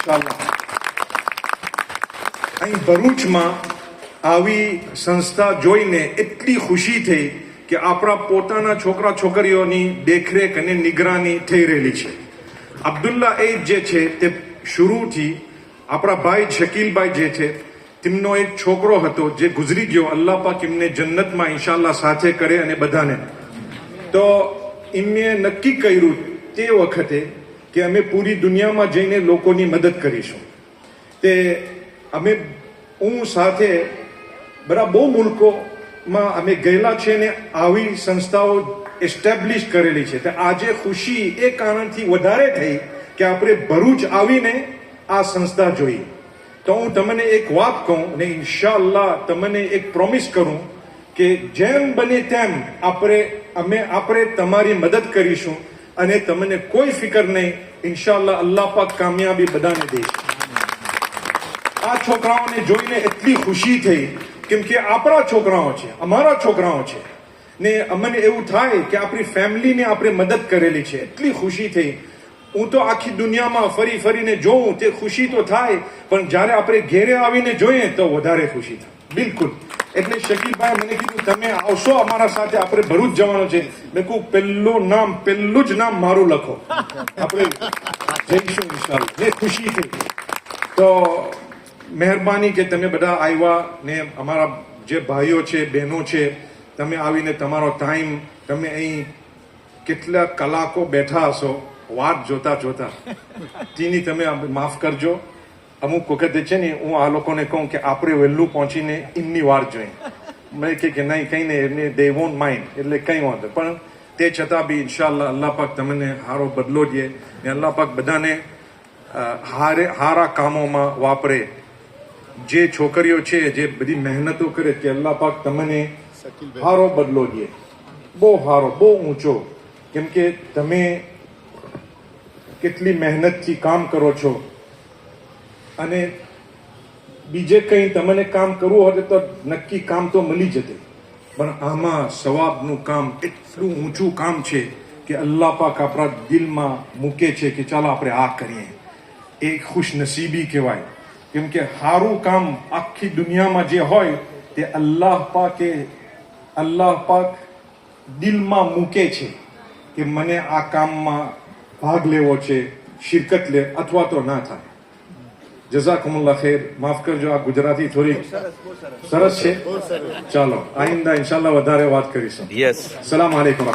ઇન્શાલ્લાહ. અહીં ભરૂચમાં આવી સંસ્થા જોઈને એટલી ખુશી થઈ કે આપણા પોતાના છોકરા છોકરીઓની દેખરેખ અને નિગરાની થઈ રહેલી છે. અબ્દુલ્લા એઇદ જે છે તે શરૂથી આપણા ભાઈ શકીલભાઈ જે છે તેમનો એક છોકરો હતો જે ગુજરી ગયો. અલ્લાહ પાક એમને જન્નતમાં ઇન્શાલ્લાહ સાથે કરે અને બધાને. તો એમને નક્કી કર્યું તે વખતે કે અમે પૂરી દુનિયામાં જઈને લોકોની મદદ કરીશું. તે અમે હું સાથે બરાબર બહુ મુલ્કોમાં અમે ગયેલા છે ને આવી સંસ્થાઓ એસ્ટેબ્લિશ કરેલી છે. તો આજે ખુશી એ કારણથી વધારે થઈ કે આપણે ભરૂચ આવીને આ સંસ્થા જોઈ. તો હું તમને એક વાત કહું ને ઇન્શાઅલ્લાહ તમને એક પ્રોમિસ કરું કે જેમ બને તેમ આપણે તમારી મદદ કરીશું અને તમને કોઈ ફિકર નહીં. ઇન્શાઅલ્લાહ અલ્લાહ પાક કામયાબી બધાને દેશે. આ છોકરાઓને જોઈને એટલી ખુશી થઈ કેમ કે આપણા છોકરાઓ છે, અમારા છોકરાઓ છે ને અમને એવું થાય કે આપણી ફેમિલીને આપણે મદદ કરેલી છે. એટલી ખુશી થઈ. હું તો આખી દુનિયામાં ફરી ફરીને જોઉં તે ખુશી તો થાય, પણ જ્યારે આપણે ઘેરે આવીને જોઈએ તો વધારે ખુશી થાય. બિલકુલ. એટલે શકીલભાઈ મને કીધું તમે આવશો અમારા સાથે, આપણે ભરૂચ જવાનું છે. મેં કહું પહેલું જ નામ મારું લખો, આપણે જઈશું ઇન્શાઅલ્લાહ. એ ખુશી થઈ. તો મહેરબાની કે તમે બધા આવ્યા ને અમારા જે ભાઈઓ છે બહેનો છે તમે આવીને તમારો ટાઈમ તમે અહીં કેટલા કલાકો બેઠા હશો વાત જોતા તેની તમે માફ કરજો. અમુક વખતે છે ને હું આ લોકોને કહું કે આપણે વહેલું પહોંચીને એમની વાર જોઈએ. મેં કે નહીં કંઈ નહીં એમને દે વોન્ટ માઇન્ડ એટલે કંઈ વાંધો. પણ તે છતાં બી ઇન્શાઅલ્લાહ અલ્લાહ પાક તમને સારો બદલો દે ને અલ્લાહ પાક બધાને હારા કામોમાં વાપરે. જે છોકરીઓ છે જે બધી મહેનતો કરે કે અલ્લાહ પાક તમને સારો બદલો દે, બહુ સારો, બહુ ઊંચો. કેમ કે તમે કેટલી મહેનતથી કામ કરો છો અને બીજે કંઈ તમને કામ કરવું હોય તો નક્કી કામ તો મળી જતે, પણ આમાં સવાબનું કામ એટલું ઊંચું કામ છે કે અલ્લાહ પાક આપણા દિલમાં મૂકે છે કે ચાલો આપણે આ કરીએ. એ ખુશનસીબી કહેવાય. કેમ કે સારું કામ આખી દુનિયામાં જે હોય તે અલ્લાહ પાક દિલમાં મૂકે છે કે મને આ કામમાં ભાગ લેવો છે, શિરકત લે અથવા તો ના થાય. જઝાકુમુલ્લાહ ખૈર. માફ કરજો આ ગુજરાતી થોડી સરસ છે. ચાલો આઈંદા ઇન્શાઅલ્લાહ વધારે વાત કરીશું. યસ. સલામ આલેકુમ.